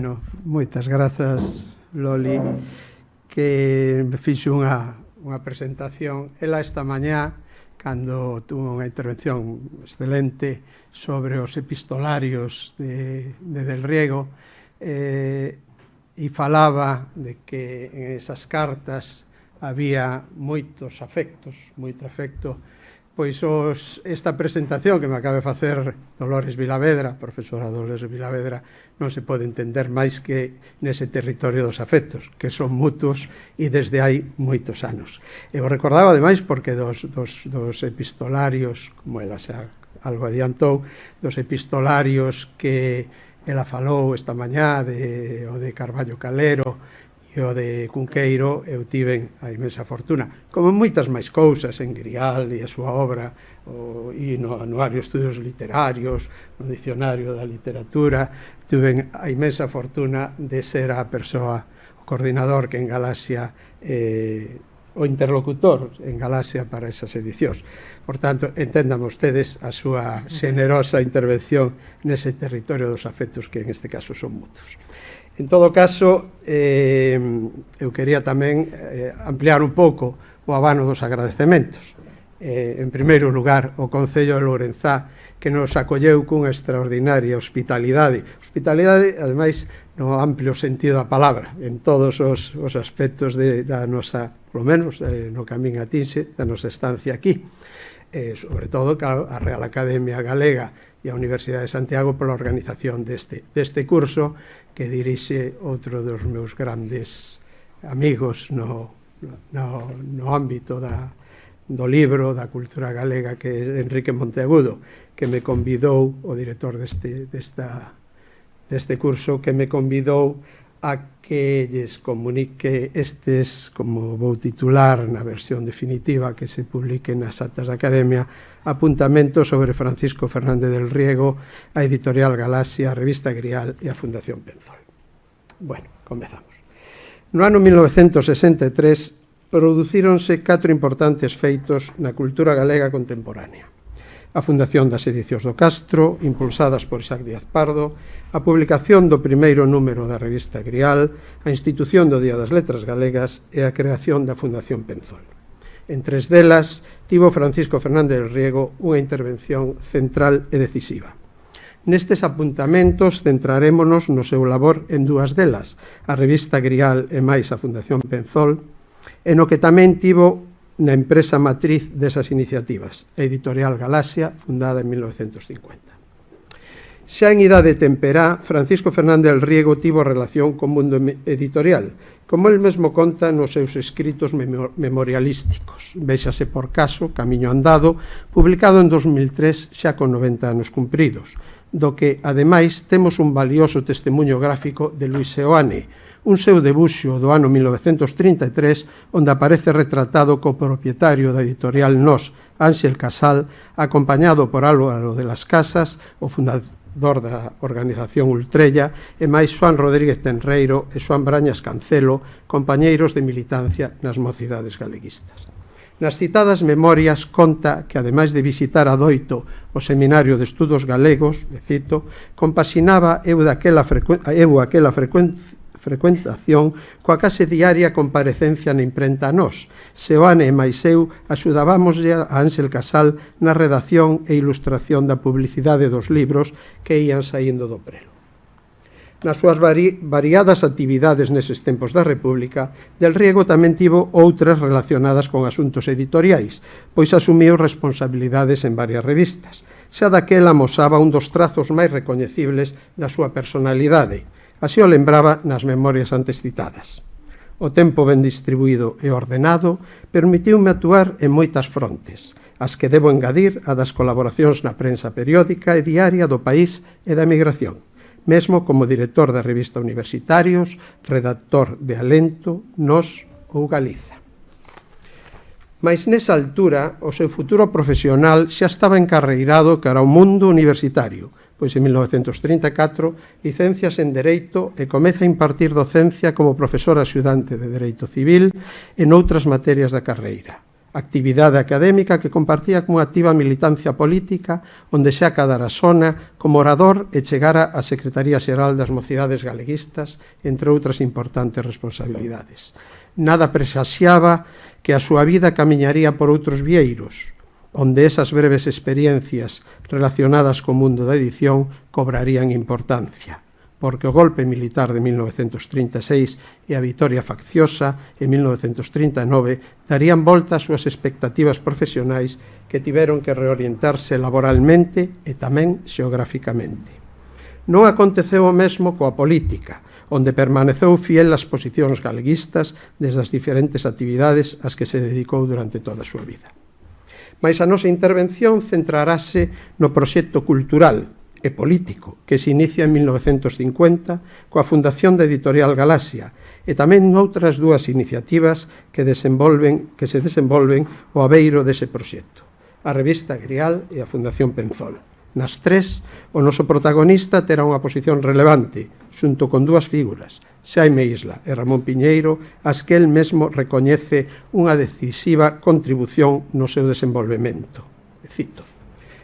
Bueno, moitas grazas, Loli, que me fixo unha presentación. Ela esta mañá, cando tuvo unha intervención excelente sobre os epistolarios de Del Riego, e falaba de que en esas cartas había moitos afectos, moito afecto. Pois esta presentación que me acaba de facer Dolores Vilavedra, profesora Dolores Vilavedra, non se pode entender máis que nese territorio dos afectos, que son mutuos e desde hai moitos anos. Eu recordaba, ademais, porque dos epistolarios, como ela xa algo adiantou, dos epistolarios que ela falou esta mañá, o de Carballo Calero e o de Cunqueiro, eu tiven a inmensa fortuna, como moitas máis cousas en Grial e a súa obra, e no Anuario de Estudios Literarios, no Dicionario da Literatura, tuven a inmensa fortuna de ser a persoa, o coordinador que en Galaxia, o interlocutor en Galaxia para esas edicións. Por tanto, entendan vostedes a súa xenerosa intervención nese territorio dos afectos que en este caso son mutuos. En todo caso, eu quería tamén ampliar un pouco o abano dos agradecementos. En primeiro lugar, o Concello de Lourenzá, que nos acolleu cunha extraordinaria hospitalidade. Hospitalidade, ademais, no amplio sentido da palabra, en todos os aspectos da nosa, polo menos, no Camín a Tinxe, da nosa estancia aquí. Sobre todo, claro, a Real Academia Galega e a Universidade de Santiago pola organización deste curso, que dirixe outro dos meus grandes amigos no ámbito do libro, da cultura galega, que é Enrique Monteagudo, que me convidou, o director deste curso, que me convidou a que lles comunique estes, como vou titular na versión definitiva que se publique nas actas da Academia, apuntamentos sobre Francisco Fernández del Riego, a Editorial Galaxia, a Revista Grial e a Fundación Penzol. Bueno, comezamos. No ano 1963 producíronse 4 importantes feitos na cultura galega contemporánea. A fundación das Edicións do Castro, impulsadas por Isaac Díaz Pardo, a publicación do primeiro número da revista Grial, a institución do Día das Letras Galegas e a creación da Fundación Penzol. En 3 delas, tivo Francisco Fernández del Riego unha intervención central e decisiva. Nestes apuntamentos centrarémonos no seu labor en 2 delas, a revista Grial e máis a Fundación Penzol, e no que tamén tivo na empresa matriz desas iniciativas, a Editorial Galaxia, fundada en 1950. Xa en idade temperá, Francisco Fernández del Riego tivo relación co mundo editorial, como el mesmo conta nos seus escritos memorialísticos. Véxase por caso, Camiño Andado, publicado en 2003, xa con 90 anos cumpridos, do que, ademais, temos un valioso testemunho gráfico de Luis Seoane, un seu debuxo do ano 1933, onde aparece retratado co propietario da editorial Nós, Ángel Casal, acompañado por Álvaro de las Casas, o fundador da organización Ultrella, e máis Xoán Rodríguez Tenreiro e Xoán Brañas Cancelo, compañeiros de militancia nas mocidades galeguistas. Nas citadas memorias conta que, ademais de visitar adoito o Seminario de Estudos Galegos, cito, compaxinaba eu aquela frecuentación coa case diaria comparecencia na imprenta Nós. Seoane e máis eu axudábamoslle a Ángel Casal na redacción e ilustración da publicidade dos libros que ían saindo do prelo. Nas súas variadas actividades neses tempos da República, Del Riego tamén tivo outras relacionadas con asuntos editoriais, pois asumiu responsabilidades en varias revistas. Xa daquela amosaba un dos trazos máis recoñecibles da súa personalidade. Así o lembraba nas memorias antes citadas. O tempo ben distribuído e ordenado permitiume actuar en moitas frontes, as que debo engadir a das colaboracións na prensa periódica e diaria do país e da emigración, mesmo como director da revista Universitarios, redactor de Alento, Nós ou Galiza. Mais nesa altura, o seu futuro profesional xa estaba encarreirado cara ao mundo universitario, pois en 1934 licencias en Dereito e comeza a impartir docencia como profesor axudante de Dereito Civil e noutras materias da carreira. actividade académica que compartía cunha activa militancia política onde xa cadara sona como orador e chegara á Secretaría Xeral das Mocidades Galeguistas, entre outras importantes responsabilidades. Nada presaxiaba que a súa vida camiñaría por outros vieiros, onde esas breves experiencias relacionadas co mundo da edición cobrarían importancia, porque o golpe militar de 1936 e a vitoria facciosa en 1939 darían volta ás súas expectativas profesionais que tiveron que reorientarse laboralmente e tamén xeográficamente. Non aconteceu o mesmo coa política, onde permaneceu fiel ás posicións galeguistas desde as diferentes actividades ás que se dedicou durante toda a súa vida. Mais a nosa intervención centrarase no proxecto cultural e político que se inicia en 1950 coa fundación da Editorial Galaxia e tamén noutras dúas iniciativas que se desenvolven ao abeiro dese proxecto, a revista Grial e a Fundación Penzol. Nas tres, o noso protagonista terá unha posición relevante, xunto con dúas figuras, Xaime Isla e Ramón Piñeiro, as que el mesmo recoñece unha decisiva contribución no seu desenvolvemento. Cito: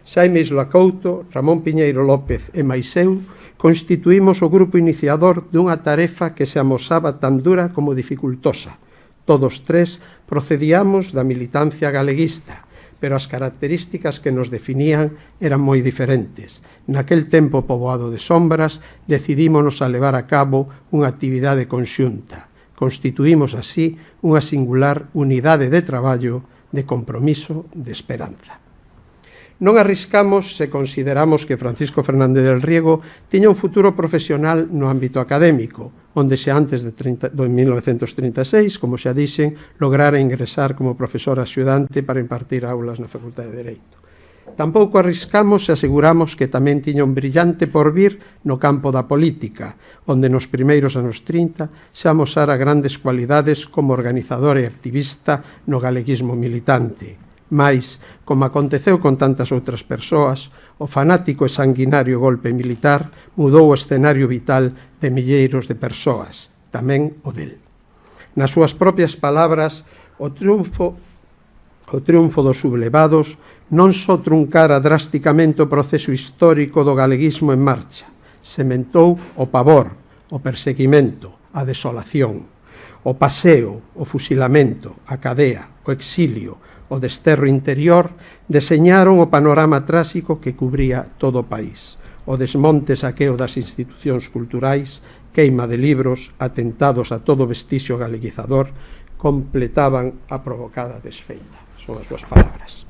Xaime Isla Couto, Ramón Piñeiro López e mais eu constituímos o grupo iniciador dunha tarefa que se amosaba tan dura como dificultosa. Todos tres procedíamos da militancia galeguista, pero as características que nos definían eran moi diferentes. Naquel tempo poboado de sombras, decidímonos a levar a cabo unha actividade conxunta. Constituímos así unha singular unidade de traballo, de compromiso, de esperanza. Non arriscamos se consideramos que Francisco Fernández del Riego tiña un futuro profesional no ámbito académico, onde xa antes de 1936, como xa dixen, lograra ingresar como profesor axudante para impartir aulas na Facultade de Dereito. Tampouco arriscamos se aseguramos que tamén tiña un brillante porvir no campo da política, onde nos primeiros anos 30 xa amosara grandes cualidades como organizador e activista no galeguismo militante. Mais, como aconteceu con tantas outras persoas, o fanático e sanguinario golpe militar mudou o escenario vital de milleiros de persoas, tamén o del. Nas súas propias palabras, o triunfo dos sublevados non só truncara drásticamente o proceso histórico do galeguismo en marcha, sementou o pavor, o perseguimento, a desolación, o paseo, o fusilamento, a cadea, o exilio, o desterro interior, deseñaron o panorama tráxico que cubría todo o país. O desmonte e saqueo das institucións culturais, queima de libros, atentados a todo vestixio galeguizador, completaban a provocada desfeita. Son as súas palabras.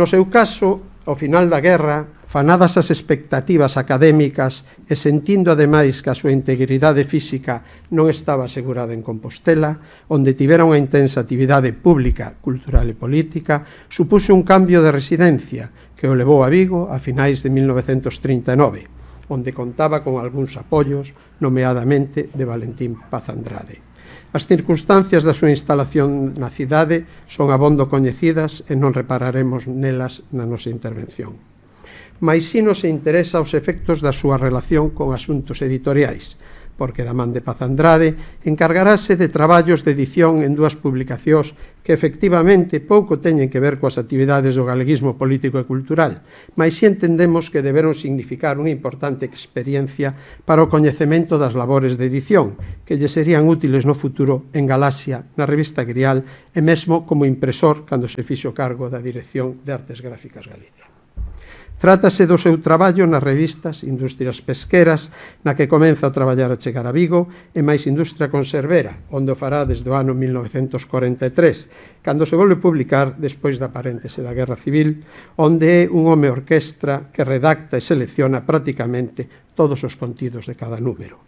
No seu caso, ao final da guerra, fanadas as expectativas académicas e sentindo ademais que a súa integridade física non estaba asegurada en Compostela, onde tivera unha intensa actividade pública, cultural e política, supuxo un cambio de residencia que o levou a Vigo a finais de 1939, onde contaba con algúns apoios, nomeadamente de Valentín Paz Andrade. As circunstancias da súa instalación na cidade son abondo coñecidas e non repararemos nelas na nosa intervención. Mais si nos interesa os efectos da súa relación con asuntos editoriais, porque da man de Paz Andrade encargarase de traballos de edición en dúas publicacións que efectivamente pouco teñen que ver coas actividades do galeguismo político e cultural, mas si entendemos que deberon significar unha importante experiencia para o coñecemento das labores de edición, que lle serían útiles no futuro en Galaxia, na revista Grial e mesmo como impresor cando se fixo cargo da Dirección de Artes Gráficas Galicia. Trátase do seu traballo nas revistas Industrias Pesqueras, na que comeza a traballar a chegar a Vigo, e máis Industria Conservera, onde o fará desde o ano 1943, cando se volve publicar despois da paréntese da Guerra Civil, onde é un home orquestra que redacta e selecciona prácticamente todos os contidos de cada número.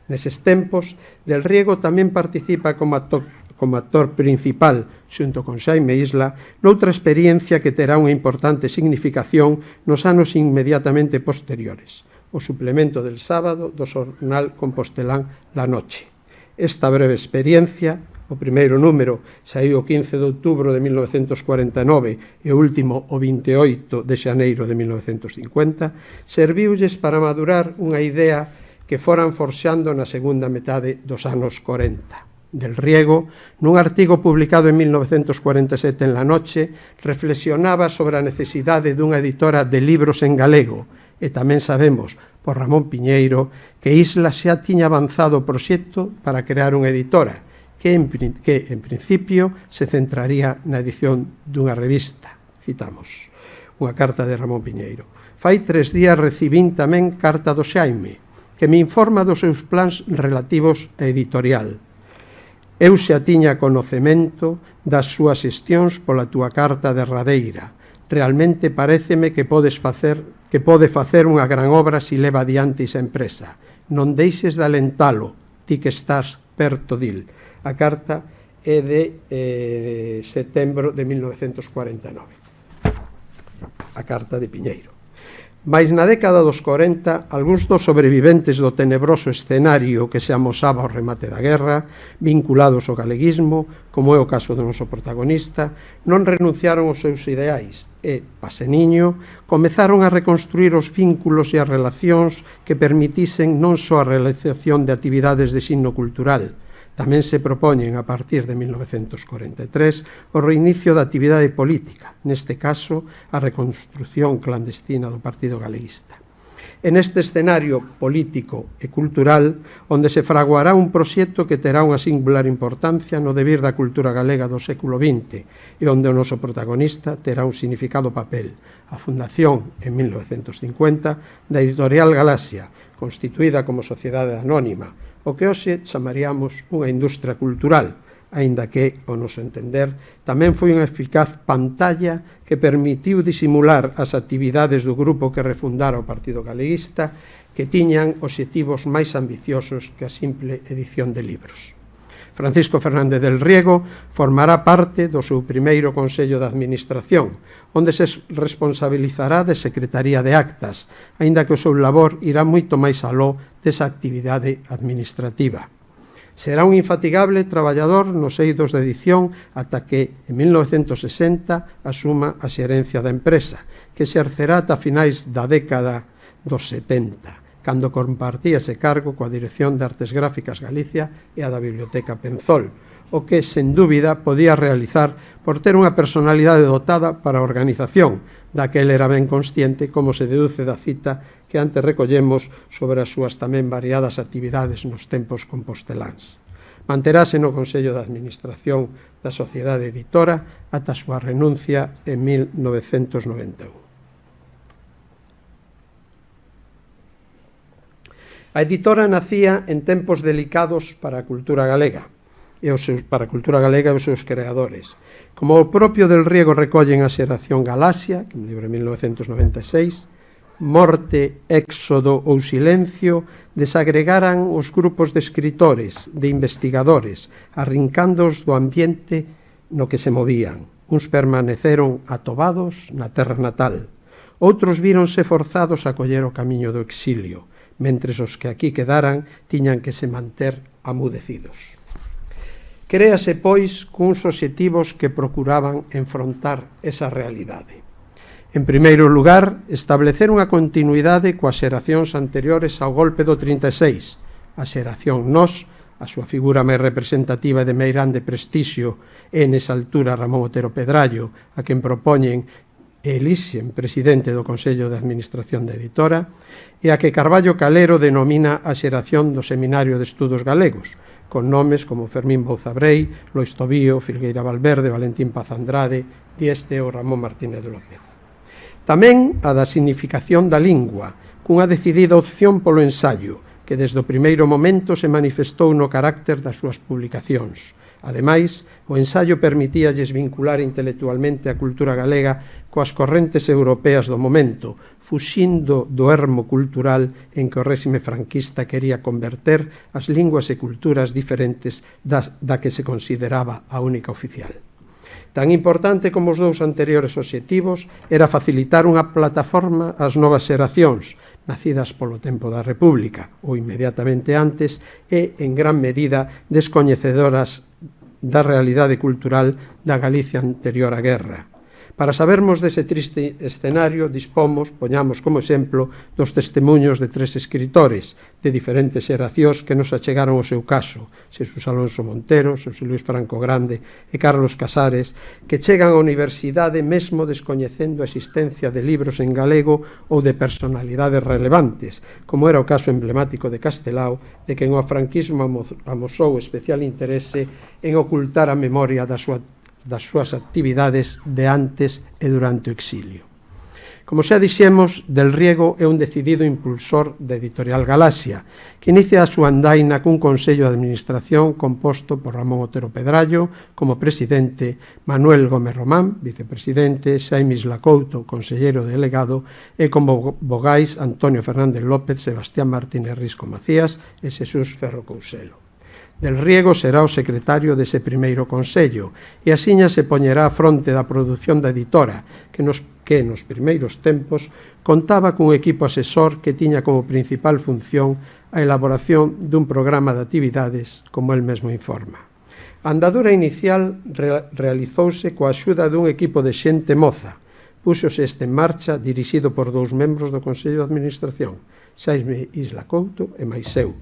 Neses tempos, Del Riego tamén participa como actor principal, xunto con Xaime Isla, noutra experiencia que terá unha importante significación nos anos inmediatamente posteriores, o suplemento del sábado do xornal compostelán La Noche. Esta breve experiencia, o primeiro número saíu o 15 de outubro de 1949 e o último o 28 de xaneiro de 1950, serviulles para madurar unha idea que foran forxando na segunda metade dos anos 40. del Riego, nun artigo publicado en 1947 en La Noche, reflexionaba sobre a necesidade dunha editora de libros en galego, e tamén sabemos, por Ramón Piñeiro, que Isla xa tiña avanzado o proxecto para crear unha editora, que en principio se centraría na edición dunha revista. Citamos unha carta de Ramón Piñeiro. Fai 3 días recibín tamén carta do Xaime, que me informa dos seus plans relativos a editorial. Eu xa tiña conocemento das súas xestións pola túa carta derradeira. Realmente paréceme que pode facer unha gran obra se leva adiante esa empresa. Non deixes de alentalo, ti que estás perto dil. A carta é de setembro de 1949. A carta de Piñeiro. Mais na década dos 40, algúns dos sobreviventes do tenebroso escenario que se amosaba ao remate da guerra, vinculados ao galeguismo, como é o caso do noso protagonista, non renunciaron aos seus ideais e, paseniño, comezaron a reconstruir os vínculos e as relacións que permitisen non só a realización de actividades de signo cultural. Tamén se propoñen, a partir de 1943, o reinicio da actividade política, neste caso, a reconstrución clandestina do Partido Galeguista. En este escenario político e cultural, onde se fraguará un proxecto que terá unha singular importancia no devir da cultura galega do século XX e onde o noso protagonista terá un significado papel. A fundación, en 1950, da Editorial Galaxia, constituída como sociedade anónima, o que hoxe chamaríamos unha industria cultural, aínda que, ao noso entender, tamén foi unha eficaz pantalla que permitiu disimular as actividades do grupo que refundara o Partido Galeguista, que tiñan obxectivos máis ambiciosos que a simple edición de libros. Francisco Fernández del Riego formará parte do seu primeiro Consello de Administración, onde se responsabilizará de Secretaría de Actas, aínda que o seu labor irá moito máis aló desa actividade administrativa. Será un infatigable traballador nos eidos de edición ata que, en 1960, asuma a xerencia da empresa, que se exercerá ata finais da década dos 70, cando compartía ese cargo coa Dirección de Artes Gráficas Galicia e a da Biblioteca Penzol, o que, sen dúbida, podía realizar por ter unha personalidade dotada para a organización, da que ele era ben consciente, como se deduce da cita que antes recollemos sobre as súas tamén variadas actividades nos tempos composteláns. Manterase no Consello de Administración da Sociedade Editora ata a súa renuncia en 1991. A editora nacía en tempos delicados para a cultura galega e os seus creadores. Como o propio del Riego recolle en a Xeración Galaxia, que é un libro de 1996, Morte, Éxodo ou Silencio desagregaran os grupos de escritores, de investigadores, arrincándoos do ambiente no que se movían. Uns permaneceron atobados na terra natal, outros víronse forzados a coller o camiño do exilio, mentres os que aquí quedaran tiñan que se manter amudecidos. Créase, pois, cuns obxectivos que procuraban enfrontar esa realidade. En primeiro lugar, establecer unha continuidade coas xeracións anteriores ao golpe do 36, a xeración Nós, a súa figura máis representativa e de máis grande prestixio é nesa altura Ramón Otero Pedrallo, a quen propoñen e elixen presidente do Consello de Administración da Editora, e a que Carballo Calero denomina a xeración do Seminario de Estudos Galegos, con nomes como Fermín Bouzabrei, Lois Tobío, Filgueira Valverde, Valentín Paz Andrade, Dieste ou Ramón Martínez López. Tamén a da significación da lingua, cunha decidida opción polo ensaio, que desde o primeiro momento se manifestou no carácter das súas publicacións. Ademais, o ensaio permitíalles vincular intelectualmente a cultura galega coas correntes europeas do momento, fuxindo do ermo cultural en que o réxime franquista quería converter as linguas e culturas diferentes da que se consideraba a única oficial. Tan importante como os dous anteriores obxectivos era facilitar unha plataforma ás novas xeracións, nacidas polo tempo da República ou inmediatamente antes e, en gran medida, descoñecedoras da realidade cultural da Galicia anterior á guerra. Para sabermos dese triste escenario, dispomos, poñamos como exemplo, dos testemunhos de 3 escritores de diferentes xeracións que nos achegaron o seu caso, Xesús Alonso Montero, Xosé Luis Franco Grande e Carlos Casares, que chegan á universidade mesmo descoñecendo a existencia de libros en galego ou de personalidades relevantes, como era o caso emblemático de Castelao, de quen o franquismo amosou especial interese en ocultar a memoria das súas actividades de antes e durante o exilio. Como xa dixemos, Del Riego é un decidido impulsor da Editorial Galaxia, que inicia a súa andaina cun Consello de Administración composto por Ramón Otero Pedrallo como presidente, Manuel Gómez Román, vicepresidente, Xaime Isla Couto, conselleiro delegado, e como vogais Antonio Fernández López, Sebastián Martínez Risco Macías e Xesús Ferro Couselo. Del Riego será o secretario dese primeiro consello e asiña se poñerá á fronte da produción da editora, que nos primeiros tempos contaba cun equipo asesor que tiña como principal función a elaboración dun programa de actividades, como el mesmo informa. A andadura inicial realizouse coa axuda dun equipo de xente moza. Púxose este en marcha dirixido por 2 membros do Consello de Administración, Xaime Isla Couto e máis eu.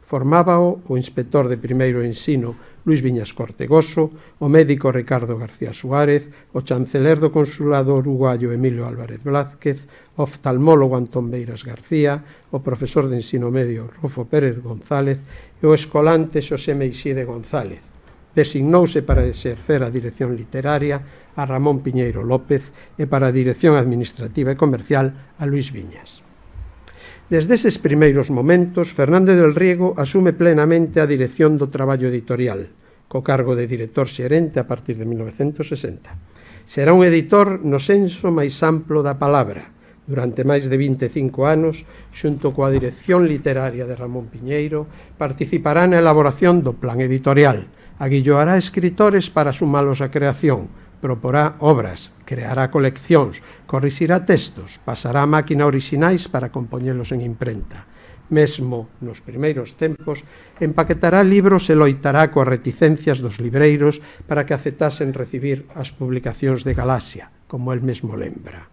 Formábao o inspector de primeiro ensino Luis Viñas Cortegoso, o médico Ricardo García Suárez, o chanceler do consulado uruguayo Emilio Álvarez Blázquez, o oftalmólogo Antón Beiras García, o profesor de ensino medio Rufo Pérez González e o escolante Xosé Meixide González. Designouse para exercer a dirección literaria a Ramón Piñeiro López e para a dirección administrativa e comercial a Luis Viñas. Desde eses primeiros momentos, Fernández del Riego asume plenamente a dirección do traballo editorial, co cargo de director xerente a partir de 1960. Será un editor no senso máis amplo da palabra. Durante máis de 25 anos, xunto coa dirección literaria de Ramón Piñeiro, participará na elaboración do plan editorial, aguilloará escritores para sumalos á creación, proporá obras, creará coleccións, corrixirá textos, pasará a máquina orixinais para compoñelos en imprenta. Mesmo nos primeiros tempos, empaquetará libros e loitará coas reticencias dos libreiros para que aceptasen recibir as publicacións de Galaxia, como el mesmo lembra.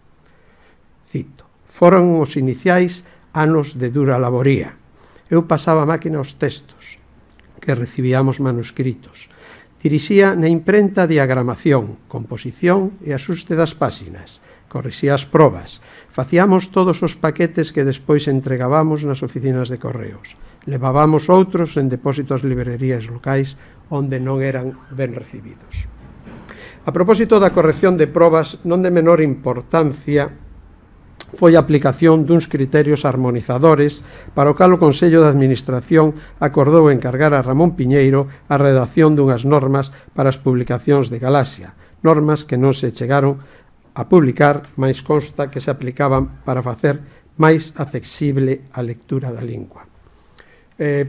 Cito: foron os iniciais anos de dura laboría. Eu pasaba a máquina os textos, que recibíamos manuscritos. Dirixía na imprenta diagramación, composición e asuste das páxinas. Corrixía as probas. Facíamos todos os paquetes que despois entregábamos nas oficinas de correos. Levábamos outros en depósitos ás librerías locais onde non eran ben recibidos. A propósito da corrección de probas, non de menor importancia foi a aplicación duns criterios armonizadores para o cal o Consello de Administración acordou encargar a Ramón Piñeiro a redacción dunhas normas para as publicacións de Galaxia, normas que non se chegaron a publicar, mais consta que se aplicaban para facer máis accesible a lectura da lingua.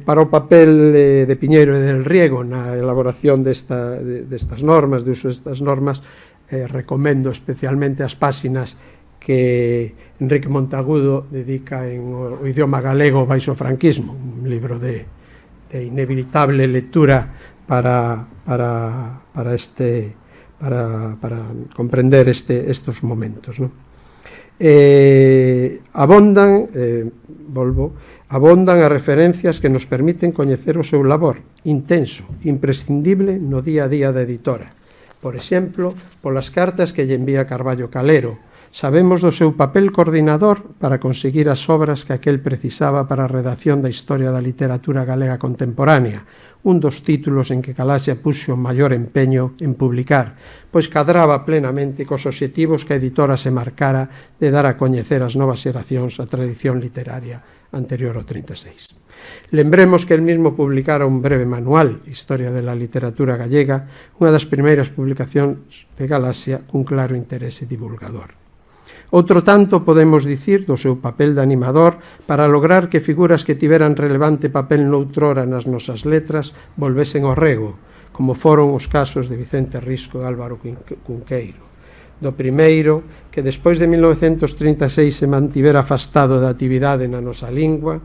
Para o papel de Piñeiro e del Riego na elaboración destas normas, de uso destas normas, recomendo especialmente as páxinas que Enrique Montagudo dedica en o idioma galego baixo o franquismo, un libro de inevitable lectura para comprender estos momentos, ¿no? Abondan as referencias que nos permiten coñecer o seu labor intenso, imprescindible no día a día da editora. Por exemplo, polas cartas que lle envía Carballo Calero. Sabemos do seu papel coordinador para conseguir as obras que aquel precisaba para a redacción da historia da literatura galega contemporánea, un dos títulos en que Galaxia puxo maior empeño en publicar, pois cadraba plenamente cos obxectivos que a editora se marcara de dar a coñecer as novas xeracións a tradición literaria anterior ao 36. Lembremos que el mismo publicara un breve manual, Historia de la Literatura Gallega, unha das primeiras publicacións de Galaxia cun claro interese divulgador. Outro tanto podemos dicir do seu papel de animador para lograr que figuras que tiveran relevante papel noutrora nas nosas letras volvesen ao rego, como foron os casos de Vicente Risco e Álvaro Cunqueiro. Do primeiro, que despois de 1936 se mantivera afastado da actividade na nosa lingua,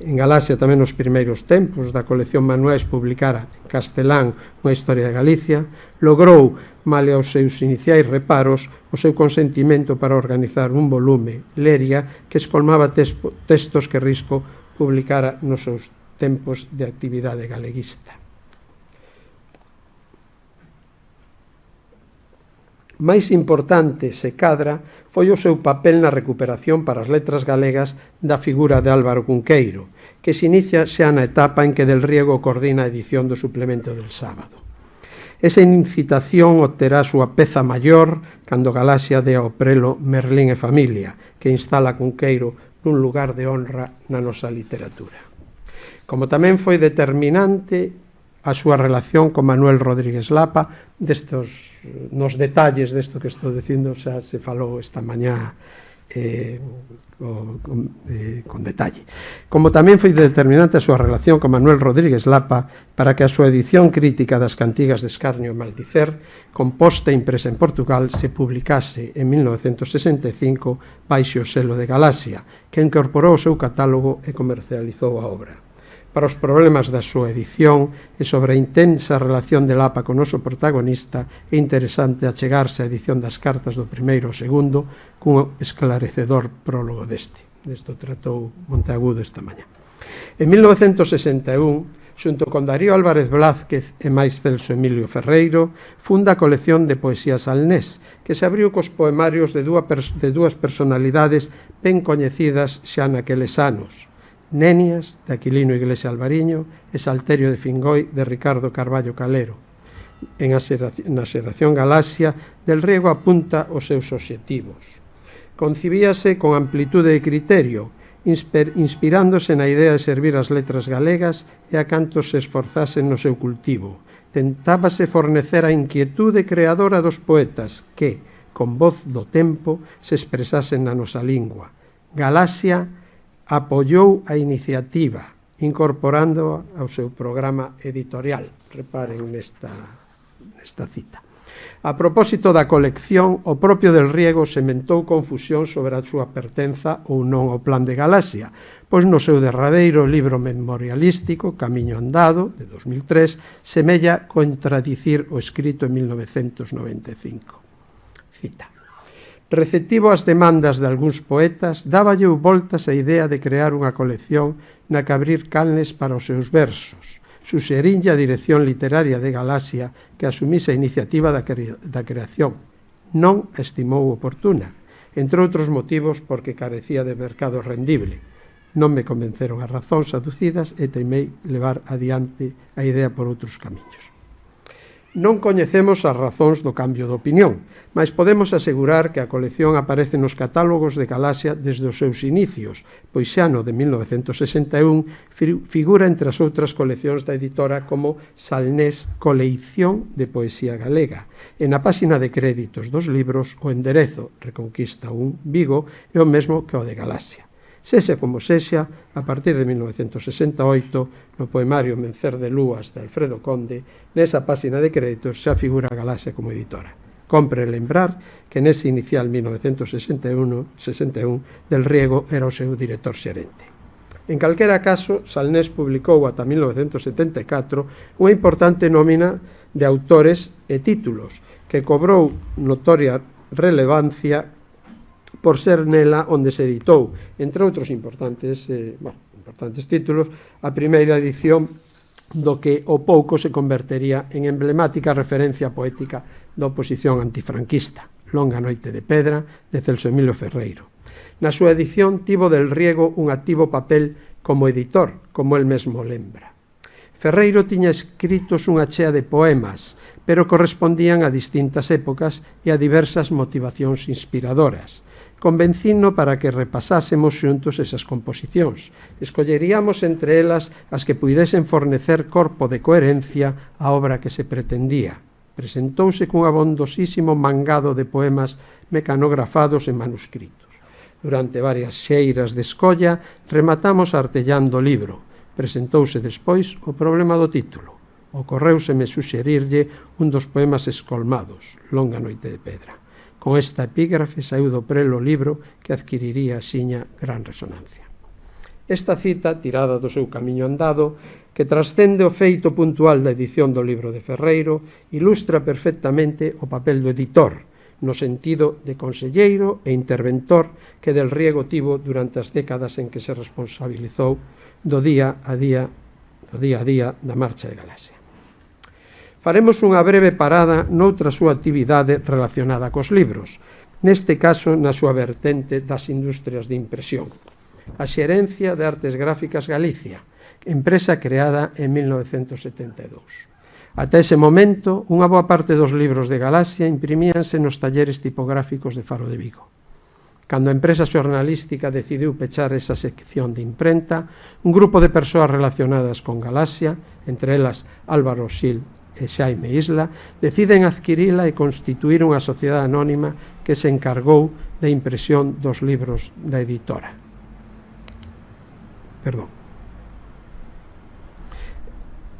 En Galaxia tamén nos primeiros tempos da colección Manuais publicara en castelán unha historia de Galicia, logrou, male aos seus iniciais reparos, o seu consentimento para organizar un volume, Leria, que escolmaba textos que Risco publicara nos seus tempos de actividade galeguista. Máis importante, se cadra, foi o seu papel na recuperación para as letras galegas da figura de Álvaro Cunqueiro, que se inicia xa na etapa en que Del Riego coordina a edición do suplemento del sábado. Esa incitación obterá a súa peza maior cando Galaxia dea o prelo Merlín e familia, que instala Cunqueiro nun lugar de honra na nosa literatura. Como tamén foi determinante a súa relación con Manuel Rodríguez Lapa, nos detalles desto que estou dicindo xa se falou esta mañá con detalle. Como tamén foi determinante a súa relación con Manuel Rodríguez Lapa para que a súa edición crítica das Cantigas de Escarnio e Maldicer, composta e impresa en Portugal, se publicase en 1965 baixo o selo de Galaxia, que incorporou o seu catálogo e comercializou a obra. Para os problemas da súa edición e sobre a intensa relación de Lapa con o noso protagonista, é interesante achegarse á edición das cartas do primeiro ou segundo cun esclarecedor prólogo deste. Desto tratou Monteagudo esta mañá. En 1961, xunto con Darío Álvarez Blázquez e máis Celso Emilio Ferreiro, funda a colección de poesía Salnés, que se abriu cos poemarios de dúas personalidades ben coñecidas xa naqueles anos, Nenias, de Aquilino Iglesia Alvariño, e Salterio de Fingoi, de Ricardo Carballo Calero. Na xeración Galaxia, Del Riego apunta os seus obxectivos. Concibíase con amplitude de criterio, inspirándose na idea de servir as letras galegas e a cantos se esforzasen no seu cultivo. Tentábase fornecer a inquietude creadora dos poetas que, con voz do tempo, se expresasen na nosa lingua. Galaxia apoiou a iniciativa, incorporando ao seu programa editorial. Reparen nesta cita. A propósito da colección, o propio Del Riego sementou confusión sobre a súa pertenza ou non ao plan de Galaxia, pois no seu derradeiro libro memorialístico, Camiño Andado, de 2003, semella contradicir o escrito en 1995. Cita. Receptivo ás demandas de algúns poetas, dáballe voltas a idea de crear unha colección na que abrir canles para os seus versos. Suxerinlle a dirección literaria de Galaxia que asumise a iniciativa da creación. Non a estimou oportuna, entre outros motivos porque carecía de mercado rendible. Non me convenceron as razóns aducidas e teimei levar adiante a idea por outros camiños. Non coñecemos as razóns do cambio de opinión, mas podemos asegurar que a colección aparece nos catálogos de Galaxia desde os seus inicios, pois xa no de 1961 figura entre as outras coleccións da editora como Salnés Coleición de Poesía Galega, e na páxina de créditos dos libros o enderezo Reconquista 1 Vigo é o mesmo que o de Galaxia. Sexa como sexa, a partir de 1968, no poemario Mencer de Lúas de Alfredo Conde, nesa páxina de créditos xa figura a Galaxia como editora. Compre lembrar que nese inicial 1961 Del Riego era o seu director xerente. En calquera caso, Salnés publicou ata 1974 unha importante nómina de autores e títulos que cobrou notoria relevancia por ser nela onde se editou, entre outros importantes títulos, a primeira edición do que ao pouco se convertería en emblemática referencia poética da oposición antifranquista, Longa noite de pedra, de Celso Emilio Ferreiro. Na súa edición tivo Del Riego un activo papel como editor, como el mesmo lembra. Ferreiro tiña escritos unha chea de poemas, pero correspondían a distintas épocas e a diversas motivacións inspiradoras. Convencino para que repasásemos xuntos esas composicións. Escolleríamos entre elas as que puidesen fornecer corpo de coherencia á obra que se pretendía. Presentouse cun abondosísimo mangado de poemas mecanografados e manuscritos. Durante varias xeiras de escolla, rematamos artellando o libro. Presentouse despois o problema do título. Ocorréuseme suxerirlle un dos poemas escolmados, Longa noite de pedra. Con esta epígrafe saiu do prelo libro que adquiriría axiña gran resonancia. Esta cita, tirada do seu camiño andado, que trascende o feito puntual da edición do libro de Ferreiro, ilustra perfectamente o papel do editor, no sentido de conselleiro e interventor que Del Riego tivo durante as décadas en que se responsabilizou do día a día da marcha de Galaxia. Faremos unha breve parada noutra súa actividade relacionada cos libros, neste caso na súa vertente das industrias de impresión. A Xerencia de Artes Gráficas Galicia, empresa creada en 1972. Ata ese momento, unha boa parte dos libros de Galaxia imprimíanse nos talleres tipográficos de Faro de Vigo. Cando a empresa xornalística decidiu pechar esa sección de imprenta, un grupo de persoas relacionadas con Galaxia, entre elas Álvaro Xil e Xaime Isla, deciden adquirila e constituir unha sociedade anónima que se encargou da impresión dos libros da editora.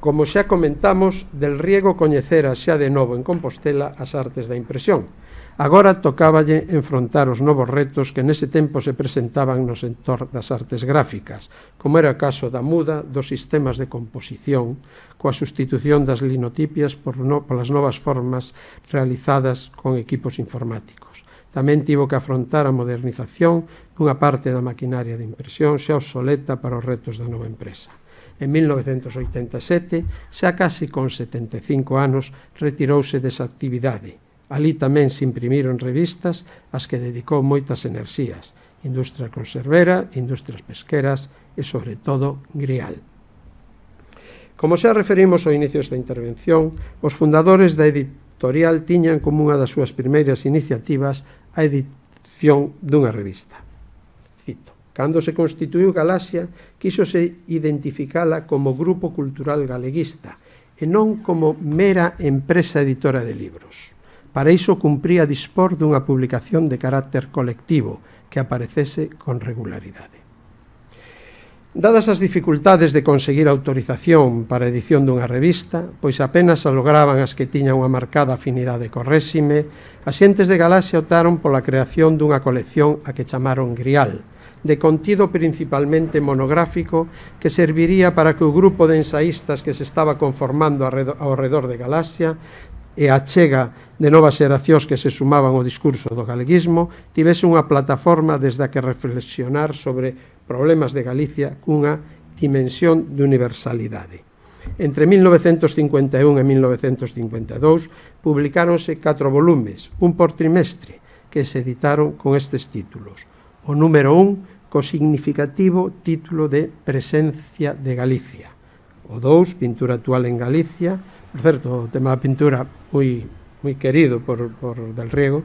Como xa comentamos, Del Riego coñecera xa de novo en Compostela as artes da impresión. Agora tocáballe enfrontar os novos retos que nese tempo se presentaban no sector das artes gráficas, como era o caso da muda dos sistemas de composición, coa sustitución das linotipias polas novas formas realizadas con equipos informáticos. Tamén tivo que afrontar a modernización dunha parte da maquinaria de impresión xa obsoleta para os retos da nova empresa. En 1987, xa casi con 75 anos, retirouse desa actividade. Alí tamén se imprimiron revistas ás que dedicou moitas enerxías, industria conservera, industrias pesqueras e, sobre todo, Grial. Como xa referimos ao inicio desta intervención, os fundadores da editorial tiñan como unha das súas primeiras iniciativas a edición dunha revista. Cito: cando se constituíu Galaxia, quíxose identificala como grupo cultural galeguista e non como mera empresa editora de libros. Para iso cumpría dispor dunha publicación de carácter colectivo que aparecese con regularidade. Dadas as dificultades de conseguir autorización para a edición dunha revista, pois apenas a lograban as que tiñan unha marcada afinidade co réxime, as xentes de Galaxia optaron pola creación dunha colección a que chamaron Grial, de contido principalmente monográfico que serviría para que o grupo de ensaístas que se estaba conformando ao redor de Galaxia e a chega de novas xeracións que se sumaban ao discurso do galeguismo tivese unha plataforma desde a que reflexionar sobre problemas de Galicia cunha dimensión de universalidade. Entre 1951 e 1952 publicáronse 4 volumes, un por trimestre, que se editaron con estes títulos. O número 1, co significativo título de Presencia de Galicia. O 2, Pintura actual en Galicia, por certo, o tema da pintura moi querido por Del Riego.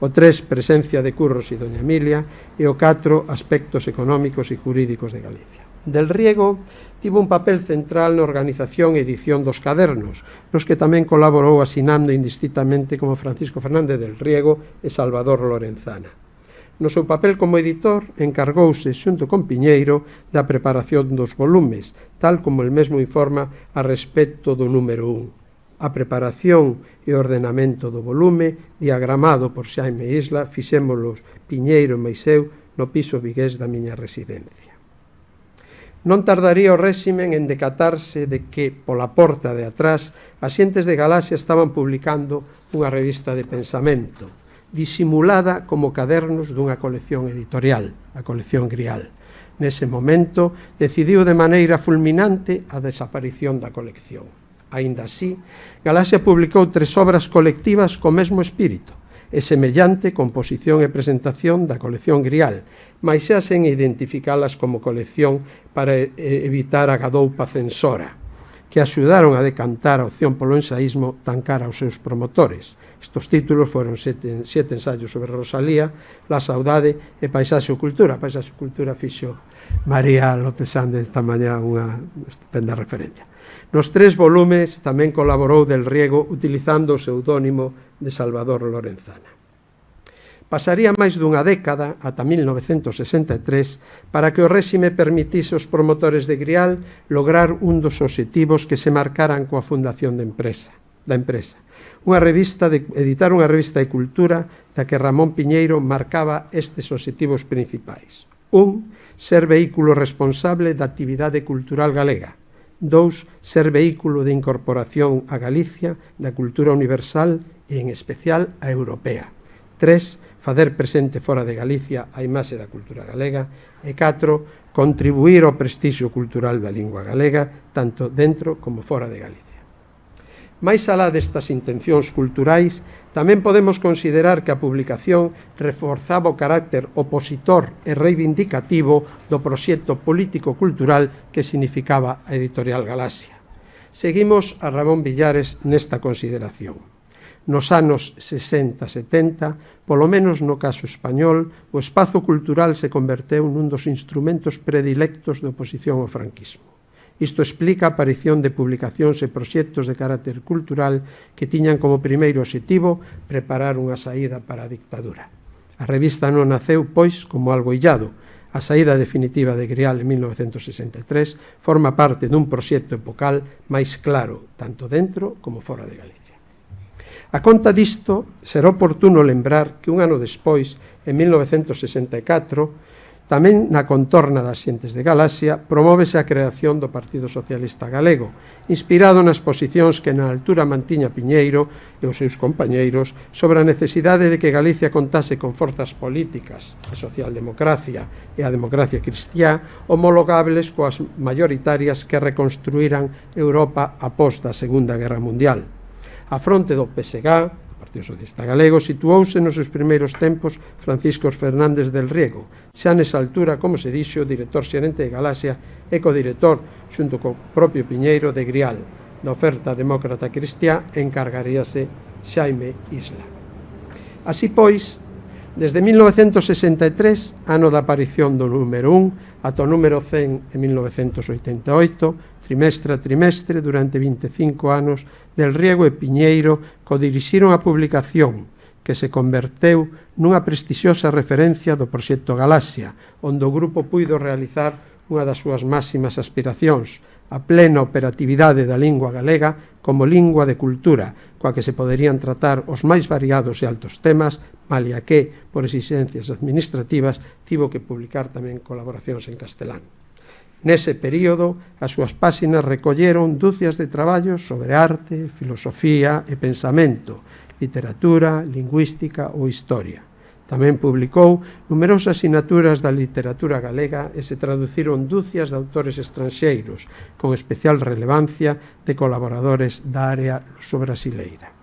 O 3, Presencia de Curros e Doña Emilia. E o 4, Aspectos económicos e jurídicos de Galicia. Del Riego tivo un papel central na organización e edición dos cadernos, nos que tamén colaborou asinando indistintamente como Francisco Fernández del Riego e Salvador Lorenzana. No seu papel como editor, encargouse, xunto con Piñeiro, da preparación dos volumes, tal como el mesmo informa a respecto do número 1. A preparación e ordenamento do volume, diagramado por Xaime Isla, fixémolos Piñeiro e Meiseu no piso vigués da miña residencia. Non tardaría o réximen en decatarse de que, pola porta de atrás, as xentes de Galaxia estaban publicando unha revista de pensamento, disimulada como cadernos dunha colección editorial, a colección Grial. Nese momento, decidiu de maneira fulminante a desaparición da colección. Aínda así, Galaxia publicou 3 obras colectivas co mesmo espírito, e semellante composición e presentación da colección Grial, mais xa sen identificalas como colección para evitar a gadoupa censora, que axudaron a decantar a opción polo ensaísmo tan cara aos seus promotores. Estos títulos foron 7 ensaios sobre Rosalía, La Saudade e Paisaxe ou Cultura. Paisaxe ou Cultura fixo María López Sández esta mañá unha estupenda referencia. Nos 3 volumes tamén colaborou Del Riego utilizando o pseudónimo de Salvador Lorenzana. Pasaría máis dunha década, ata 1963, para que o réxime permitise aos promotores de Grial lograr un dos obxectivos que se marcaran coa fundación da empresa. Editar unha revista de cultura da que Ramón Piñeiro marcaba estes obxectivos principais. Un, ser vehículo responsable da actividade cultural galega. 2. Ser vehículo de incorporación a Galicia da cultura universal e, en especial, a europea. 3. Facer presente fora de Galicia a imaxe da cultura galega. E 4. Contribuir ao prestixio cultural da lingua galega, tanto dentro como fora de Galicia. Mais alá destas intencións culturais, tamén podemos considerar que a publicación reforzaba o carácter opositor e reivindicativo do proxecto político-cultural que significaba a Editorial Galaxia. Seguimos a Ramón Villares nesta consideración. Nos anos 60-70, polo menos no caso español, o espazo cultural se converteu nun dos instrumentos predilectos de oposición ao franquismo. Isto explica a aparición de publicacións e proxectos de carácter cultural que tiñan como primeiro obxectivo preparar unha saída para a dictadura. A revista non naceu, pois, como algo illado. A saída definitiva de Grial en 1963 forma parte dun proxecto epocal máis claro, tanto dentro como fora de Galicia. A conta disto, será oportuno lembrar que un ano despois, en 1964, tamén na contorna das xentes de Galaxia, promóvese a creación do Partido Socialista Galego, inspirado nas posicións que na altura mantiña Piñeiro e os seus compañeiros sobre a necesidade de que Galicia contase con forzas políticas, a socialdemocracia e a democracia cristiá, homologables coas maioritarias que reconstruíran Europa após da Segunda Guerra Mundial. A fronte do PSG, Partido Socialista Galego, situouse nos seus primeiros tempos Francisco Fernández del Riego, xa nesa altura, como se dixo, director xerente de Galaxia e codirector, xunto co propio Piñeiro, de Grial. Da oferta demócrata cristiá encargaríase Xaime Isla. Así pois, desde 1963, ano da aparición do número 1, ata o número 100 en 1988, trimestre a trimestre, durante 25 anos, Del Riego e Piñeiro codirixiron a publicación que se converteu nunha prestixiosa referencia do proxecto Galaxia, onde o grupo puido realizar unha das súas máximas aspiracións, a plena operatividade da lingua galega como lingua de cultura, coa que se poderían tratar os máis variados e altos temas, malia que, por exigencias administrativas, tivo que publicar tamén colaboracións en castelán. Nese período, as súas páxinas recolleron dúcias de traballos sobre arte, filosofía e pensamento, literatura, lingüística ou historia. Tamén publicou numerosas sinaturas da literatura galega e se traduciron dúcias de autores estranxeiros, con especial relevancia de colaboradores da área luso-brasileira.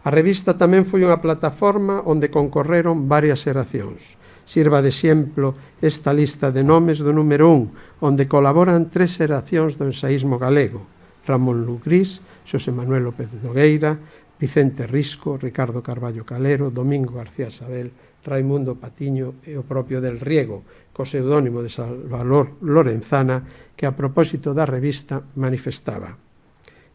A revista tamén foi unha plataforma onde concorreron varias xeracións. Sirva de exemplo esta lista de nomes do número 1, onde colaboran 3 xeracións do ensaísmo galego: Ramón Lugrís, Xosé Manuel López Nogueira, Vicente Risco, Ricardo Carballo Calero, Domingo García Sabel, Raimundo Patiño e o propio Del Riego, co pseudónimo de Salvador Lorenzana, que a propósito da revista manifestaba: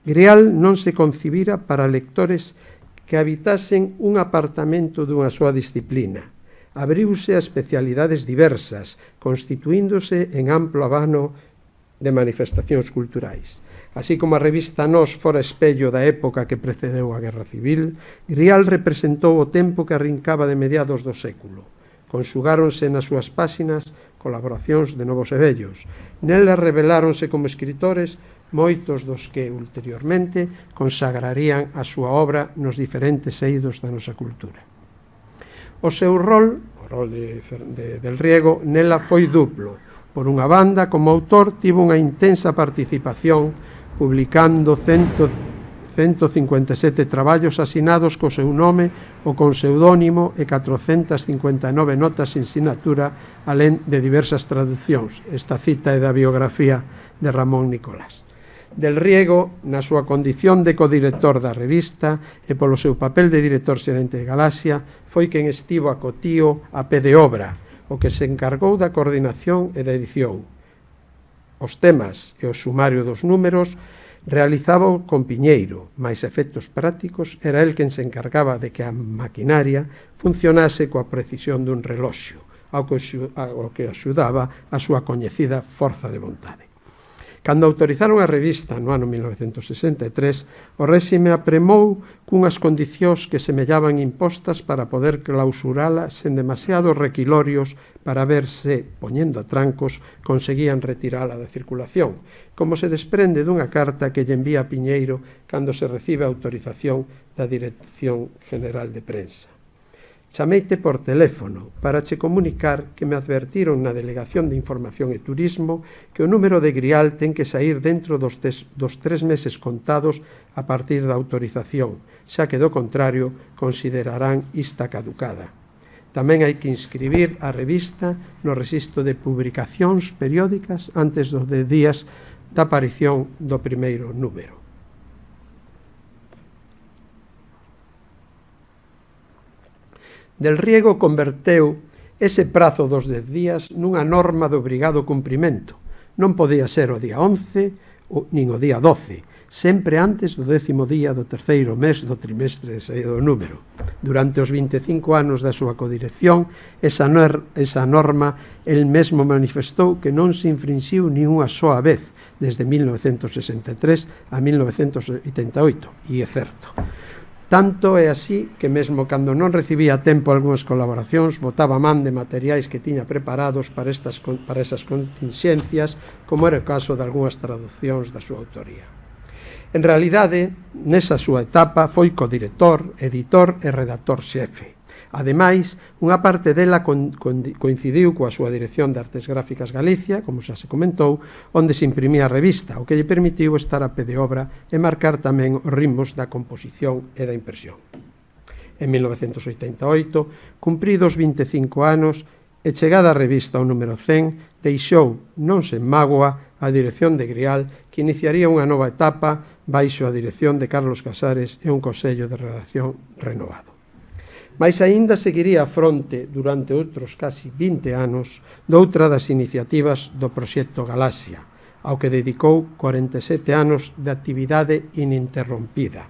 Grial non se concibira para lectores que habitasen un apartamento dunha súa disciplina. Abriuse a especialidades diversas, constituíndose en amplo abano de manifestacións culturais. Así como a revista Nós fora espello da época que precedeu a Guerra Civil, Grial representou o tempo que arrincaba de mediados do século. Conxugáronse nas súas páxinas colaboracións de novos e vellos. Nelas reveláronse como escritores moitos dos que, ulteriormente, consagrarían a súa obra nos diferentes eidos da nosa cultura. O seu rol, o rol de Del Riego, nela foi duplo. Por unha banda, como autor, tivo unha intensa participación, publicando 157 traballos asinados co seu nome ou con pseudónimo e 459 notas sin sinatura, alén de diversas traducións. Esta cita é da biografía de Ramón Nicolás. Del Riego, na súa condición de codirector da revista e polo seu papel de director xerente de Galaxia, foi quen estivo acotío a pé de obra, o que se encargou da coordinación e da edición. Os temas e o sumario dos números realizaba con Piñeiro, mais efectos prácticos era el quen se encargaba de que a maquinaria funcionase coa precisión dun reloxo, ao que axudaba a súa coñecida forza de vontade. Cando autorizaron a revista no ano 1963, o réxime apremou cunhas condicións que semellaban impostas para poder clausurala sen demasiados requilorios para ver se, poñendo a trancos, conseguían retirala da circulación, como se desprende dunha carta que lle envía Piñeiro cando se recibe a autorización da Dirección General de Prensa. Chameite por teléfono para che comunicar que me advertiron na Delegación de Información e Turismo que o número de Grial ten que saír dentro dos 3 meses contados a partir da autorización, xa que do contrario considerarán ista caducada. Tamén hai que inscribir a revista no rexistro de publicacións periódicas antes dos 10 días da aparición do primeiro número. Del Riego converteu ese prazo dos 10 días nunha norma de obrigado cumprimento. Non podía ser o día 11 nin o día 12, sempre antes do 10º día do terceiro mes do trimestre de saída do número. Durante os 25 anos da súa codirección, esa norma el mesmo manifestou que non se infrinxiu nin unha soa vez desde 1963 a 1988, e é certo. Tanto é así que mesmo cando non recibía a tempo algunhas colaboracións, botaba man de materiais que tiña preparados para esas continxencias, como era o caso de algunhas traduccións da súa autoría. En realidade, nesa súa etapa foi codirector, editor e redactor xefe. Ademais, unha parte dela coincidiu coa súa Dirección de Artes Gráficas Galicia, como xa se comentou, onde se imprimía a revista, o que lle permitiu estar a pé de obra e marcar tamén os ritmos da composición e da impresión. En 1988, cumpridos 25 anos e chegada a revista ao número 100, deixou, non sen mágoa, a dirección de Grial, que iniciaría unha nova etapa baixo a dirección de Carlos Casares e un consello de redacción renovado. Mais aínda seguiría a fronte durante outros casi 20 anos doutra das iniciativas do proxecto Galaxia, ao que dedicou 47 anos de actividade ininterrompida,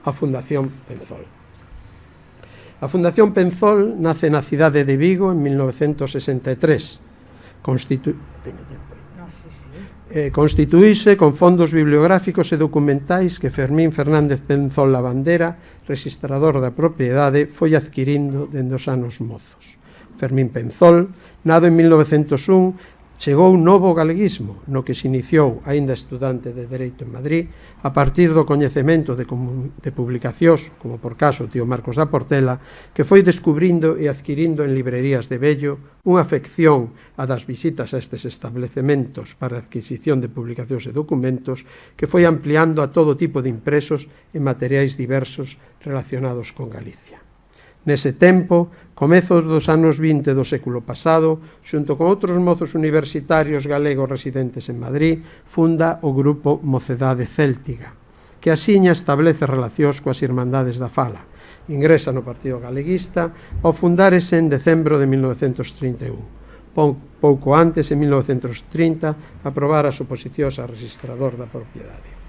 a Fundación Penzol. A Fundación Penzol nace na cidade de Vigo en 1963. Constituíse con fondos bibliográficos e documentais que Fermín Fernández Penzol Lavandera, rexistrador da propiedade, foi adquirindo dende os anos mozos. Fermín Penzol, nado en 1901, chegou un novo galeguismo, no que se iniciou, aínda estudante de Dereito en Madrid, a partir do coñecemento de publicacións, como por caso o tío Marcos da Portela, que foi descubrindo e adquirindo en librerías de vello unha afección a das visitas a estes establecementos para a adquisición de publicacións e documentos que foi ampliando a todo tipo de impresos e materiais diversos relacionados con Galicia. Nese tempo, comezos dos anos 20 do século pasado, xunto con outros mozos universitarios galegos residentes en Madrid, funda o grupo Mocedade Céltiga, que axiña establece relacións coas Irmandades da Fala. Ingresa no Partido Galeguista ao fundarese en decembro de 1931. Pouco antes, en 1930, aprobara as oposicións a registrador da propiedade.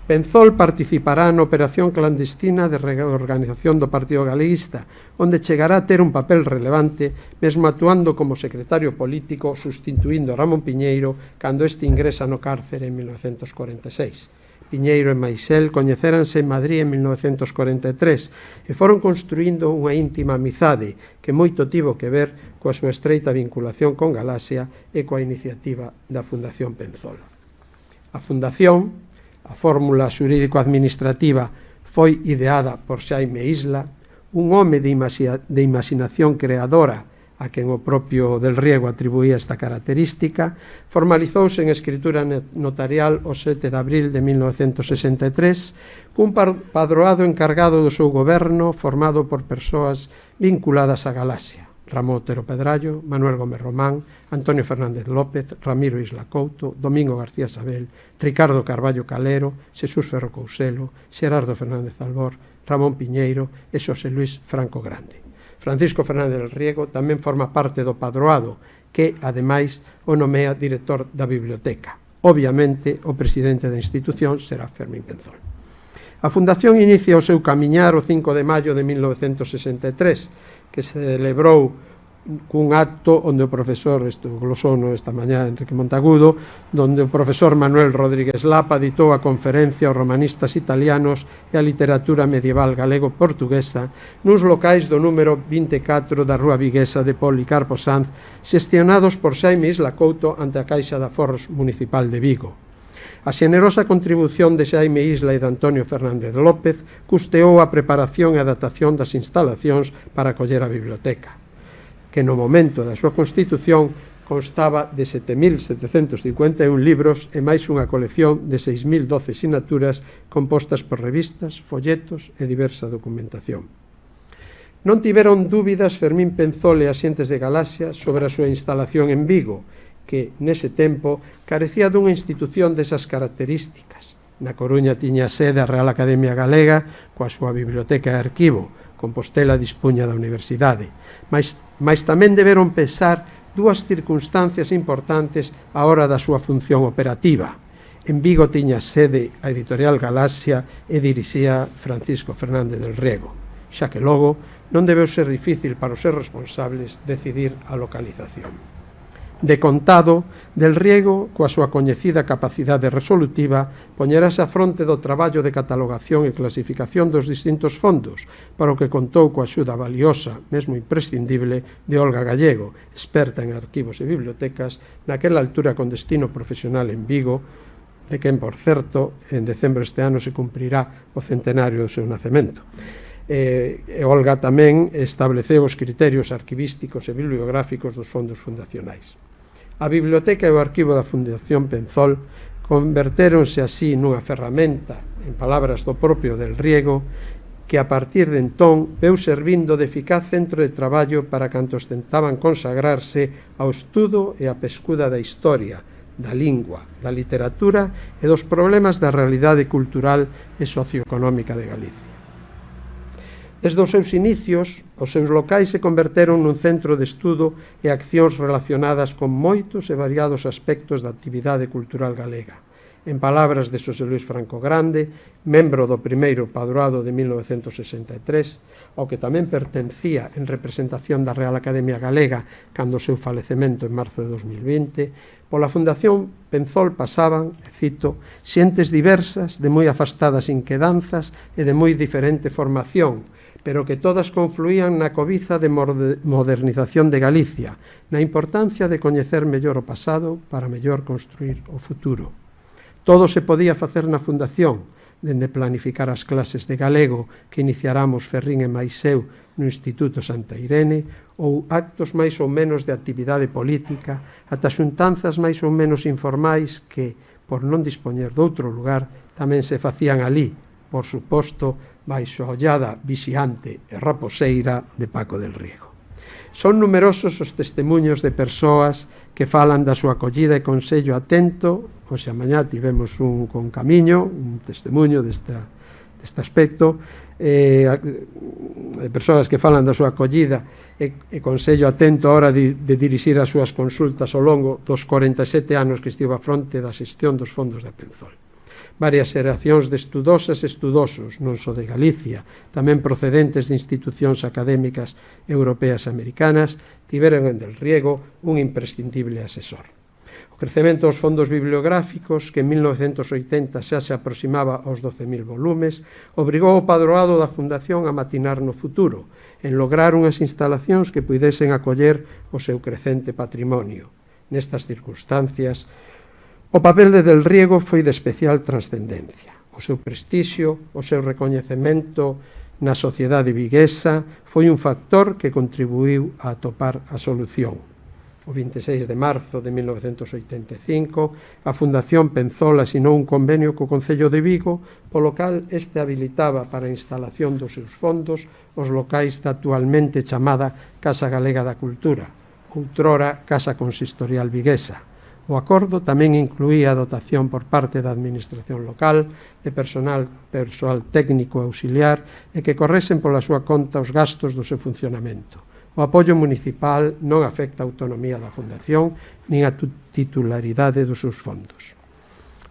Penzol participará na operación clandestina de reorganización do Partido Galeguista, onde chegará a ter un papel relevante, mesmo actuando como secretario político, sustituindo a Ramón Piñeiro cando este ingresa no cárcere en 1946. Piñeiro e Maisel coñecéranse en Madrid en 1943 e foron construindo unha íntima amizade que moito tivo que ver coa súa estreita vinculación con Galaxia e coa iniciativa da Fundación Penzol. A Fundación, a fórmula xurídico-administrativa, foi ideada por Xaime Isla, un home de imaginación creadora a quen o propio Del Riego atribuía esta característica. Formalizouse en escritura notarial o 7 de abril de 1963 cun padroado encargado do seu goberno formado por persoas vinculadas a Galaxia: Ramón Otero Pedrallo, Manuel Gómez Román, Antonio Fernández López, Ramiro Isla Couto, Domingo García Sabel, Ricardo Carballo Calero, Xesús Ferro Couselo, Xerardo Fernández Albor, Ramón Piñeiro e Xosé Luis Franco Grande. Francisco Fernández del Riego tamén forma parte do padroado, que, ademais, o nomea director da biblioteca. Obviamente, o presidente da institución será Fermín Penzol. A Fundación inicia o seu camiñar o 5 de maio de 1963, que se celebrou cun acto onde o profesor, isto glosouno esta mañá Enrique Montagudo, onde o profesor Manuel Rodríguez Lapa ditou a conferencia aos romanistas italianos e a literatura medieval galego-portuguesa nuns locais do número 24 da Rúa Viguesa de Policarpo Sanz, xestionados por Xaime Isla Couto ante a Caixa de Aforros Municipal de Vigo. A xenerosa contribución de Xaime Isla e de Antonio Fernández López custeou a preparación e adaptación das instalacións para acoller a biblioteca, que no momento da súa constitución constaba de 7.751 libros e máis unha colección de 6.012 sinaturas compostas por revistas, folletos e diversa documentación. Non tiveron dúbidas Fermín Penzol e Asientes de Galaxia sobre a súa instalación en Vigo, que, nese tempo, carecía dunha institución desas características. Na Coruña tiña sede a Real Academia Galega, coa súa biblioteca e arquivo. Compostela dispuña da universidade, mas tamén deberon pesar dúas circunstancias importantes á hora da súa función operativa. En Vigo tiña sede a Editorial Galaxia e dirixía Francisco Fernández del Riego, xa que logo non debeu ser difícil para os seus responsables decidir a localización. De contado, Del Riego, coa súa coñecida capacidade resolutiva, poñerase a fronte do traballo de catalogación e clasificación dos distintos fondos, para o que contou coa axuda valiosa, mesmo imprescindible, de Olga Gallego, experta en arquivos e bibliotecas, naquela altura con destino profesional en Vigo, de quen, por certo, en decembro este ano se cumprirá o centenario do seu nacemento. Olga tamén estableceu os criterios arquivísticos e bibliográficos dos fondos fundacionais. A biblioteca e o arquivo da Fundación Penzol convertéronse así nunha ferramenta, en palabras do propio Del Riego, que a partir de entón veu servindo de eficaz centro de traballo para cantos tentaban consagrarse ao estudo e a pescuda da historia, da lingua, da literatura e dos problemas da realidade cultural e socioeconómica de Galicia. Desde os seus inicios, os seus locais se converteron nun centro de estudo e accións relacionadas con moitos e variados aspectos da actividade cultural galega. En palabras de Xosé Luis Franco Grande, membro do primeiro padroado de 1963, ao que tamén pertencía en representación da Real Academia Galega cando o seu falecemento en marzo de 2020, pola Fundación Penzol pasaban, cito, xentes diversas, de moi afastadas inquedanzas e de moi diferente formación, pero que todas confluían na cobiza de modernización de Galicia, na importancia de coñecer mellor o pasado para mellor construir o futuro. Todo se podía facer na Fundación, dende planificar as clases de galego que iniciaramos Ferrín e máis eu no Instituto Santa Irene, ou actos máis ou menos de actividade política, ata xuntanzas máis ou menos informais que, por non dispoñer doutro lugar, tamén se facían alí, por suposto, baixo a ollada vixiante e raposeira de Paco del Riego. Son numerosos os testemuños de persoas que falan da súa acollida e consello atento. Hoxe a mañá tivemos un con Camiño, un testemuño deste aspecto, persoas que falan da súa acollida e consello atento a hora de dirixir as súas consultas ao longo dos 47 anos que estivo a fronte da xestión dos fondos da Penzol. Varias xeracións de estudosas e estudosos, non só de Galicia, tamén procedentes de institucións académicas europeas e americanas, tiveron en Del Riego un imprescindible asesor. O crecemento dos fondos bibliográficos, que en 1980 xa se aproximaba aos 12.000 volumes, obrigou o padroado da Fundación a matinar no futuro, en lograr unhas instalacións que puidesen acoller o seu crecente patrimonio. Nestas circunstancias, o papel de Del Riego foi de especial trascendencia. O seu prestixio, o seu recoñecemento na sociedade viguesa foi un factor que contribuiu a atopar a solución. O 26 de marzo de 1985, a Fundación Penzol asinou un convenio co Concello de Vigo, polo cal este habilitaba para a instalación dos seus fondos os locais da actualmente chamada Casa Galega da Cultura, outrora Casa Consistorial Viguesa. O acordo tamén incluía a dotación por parte da Administración local de persoal técnico e auxiliar e que corresen pola súa conta os gastos do seu funcionamento. O apoio municipal non afecta a autonomía da Fundación nin a titularidade dos seus fondos.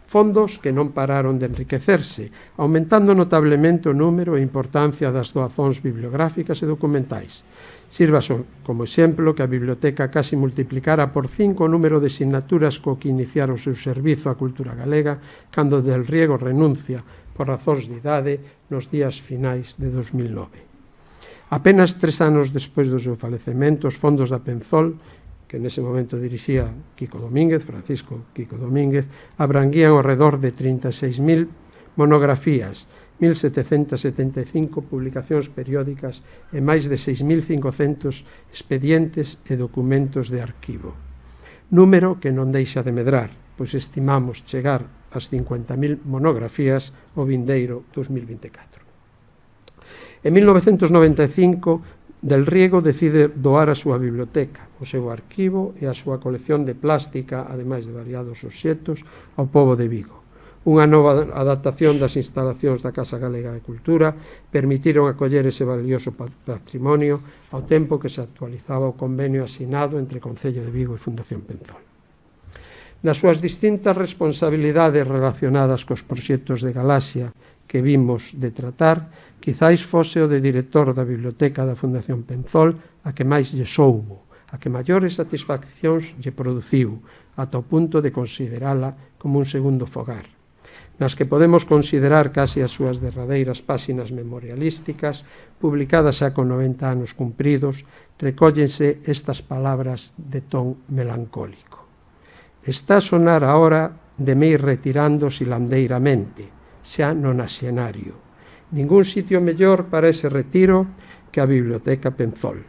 Fondos que non pararon de enriquecerse, aumentando notablemente o número e importancia das doazóns bibliográficas e documentais. Sirva como exemplo que a biblioteca casi multiplicara por 5 o número de sinaturas co que iniciara o seu servizo á cultura galega cando Del Riego renuncia por razóns de idade nos días finais de 2009. Apenas 3 anos despois do seu falecemento, os fondos da Penzol, que nese momento dirixía Quico Domínguez, Francisco Quico Domínguez, abranguían ao redor de 36.000 monografías, 1.775 publicacións periódicas e máis de 6.500 expedientes e documentos de arquivo. Número que non deixa de medrar, pois estimamos chegar ás 50.000 monografías o vindeiro 2024. En 1995, Del Riego decide doar a súa biblioteca, o seu arquivo e a súa colección de plástica, ademais de variados obxetos, ao pobo de Vigo. Unha nova adaptación das instalacións da Casa Galega de Cultura permitiron acoller ese valioso patrimonio ao tempo que se actualizaba o convenio asinado entre Concello de Vigo e Fundación Penzol. Das súas distintas responsabilidades relacionadas cos proxectos de Galaxia que vimos de tratar, quizáis fose o de director da Biblioteca da Fundación Penzol a que máis lle soubo, a que maiores satisfaccións lle produciu, ata o punto de considerala como un segundo fogar, nas que podemos considerar case as súas derradeiras páxinas memorialísticas, publicadas xa con 90 anos cumpridos, recóllense estas palabras de ton melancólico. Está a sonar a hora de me ir retirando silandeiramente, xa no naxenario. Ningún sitio mellor para ese retiro que a Biblioteca Penzol.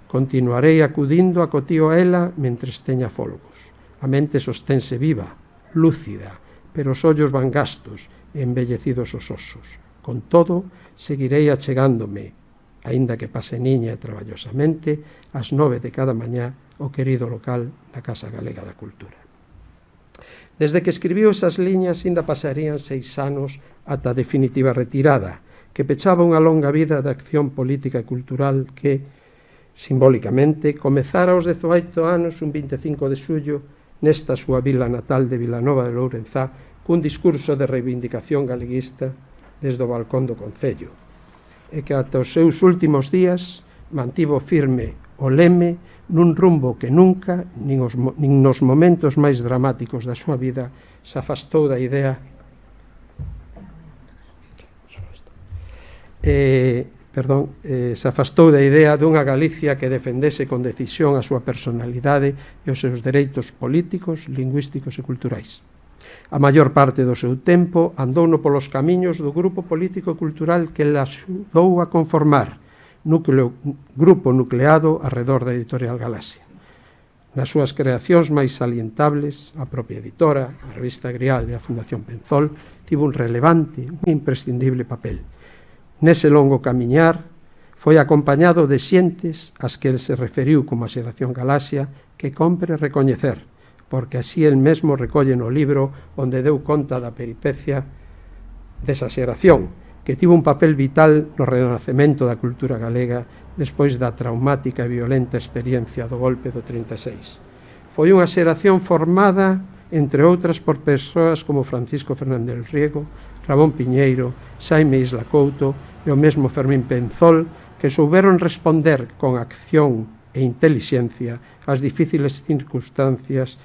Continuarei acudindo a cotío a ela mentres teña folgos. A mente sosténse viva, lúcida, pero os ollos van gastos e embellecidos os osos. Con todo, seguirei achegándome, aínda que pase niña e traballosamente, ás 9 de cada mañá o querido local da Casa Galega da Cultura. Desde que escribiu esas liñas, ainda pasarían 6 anos ata a definitiva retirada, que pechaba unha longa vida de acción política e cultural que, simbólicamente, comezara aos 18 anos, un 25 de xullo, nesta súa vila natal de Vilanova de Lourenzá, cun discurso de reivindicación galeguista desde o balcón do Concello, e que ata os seus últimos días mantivo firme o leme nun rumbo que nunca, nin nos momentos máis dramáticos da súa vida, se afastou da idea dunha Galicia que defendese con decisión a súa personalidade e os seus dereitos políticos, lingüísticos e culturais. A maior parte do seu tempo andouno polos camiños do grupo político e cultural que la axudou a conformar, grupo nucleado arredor da editorial Galaxia. Nas súas creacións máis salientables, a propia editora, a revista Grial e a Fundación Penzol tivo un relevante, un imprescindible papel. Nese longo camiñar foi acompañado de xentes ás que el se referiu como a xeración Galaxia que compre recoñecer, porque así el mesmo recolle no libro onde deu conta da peripecia desa xeración, que tivo un papel vital no renacemento da cultura galega despois da traumática e violenta experiencia do golpe do 36. Foi unha xeración formada, entre outras, por persoas como Francisco Fernández Riego, Ramón Piñeiro, Xaime Isla Couto e o mesmo Fermín Penzol, que souberon responder con acción e intelixencia ás difíciles circunstancias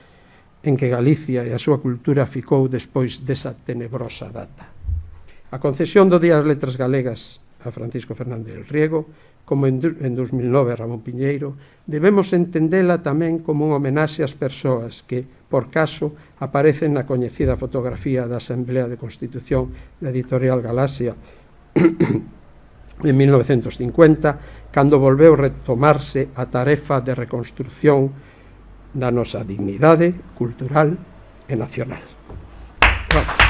en que Galicia e a súa cultura ficou despois desa tenebrosa data. A concesión do Día das Letras Galegas a Francisco Fernández Riego, como en 2009 a Ramón Piñeiro, debemos entendela tamén como unha homenaxe ás persoas que, por caso, aparecen na coñecida fotografía da Asamblea de Constitución da editorial Galaxia en 1950, cando volveu retomarse a tarefa de reconstrución da nosa dignidade cultural e nacional. Gracias.